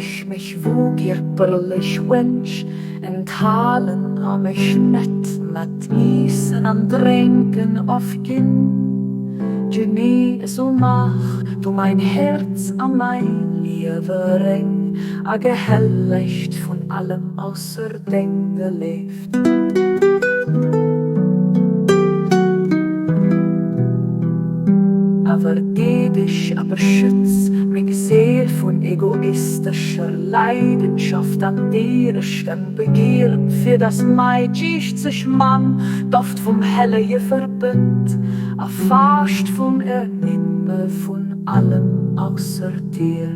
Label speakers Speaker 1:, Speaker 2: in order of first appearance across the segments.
Speaker 1: ich mich wugirperlich wünsch, enthalen am mich net mit Isen an Trinken auf Gin. Genie so mach du mein Herz an mein Liebe ring, a Gehellicht von allem außer Ding gelebt. Aber geh dich, aber schütz mich Seel von egoistischer Leidenschaft an dir, stem Begehren für das Meidjicht sich Mann, Duft vom helle je verbünd, erfascht vom Ernimmer von allem außer dir.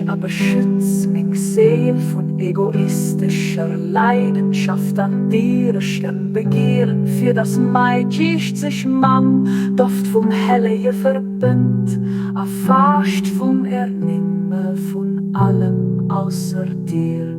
Speaker 1: Aber schütz mich Seel von egoistischer Leidenschaft an dir, stem Begehren für das Meidjicht sich Mann, Duft vom helle je verbünd, erfascht vom Ernimmer von allem außer dir.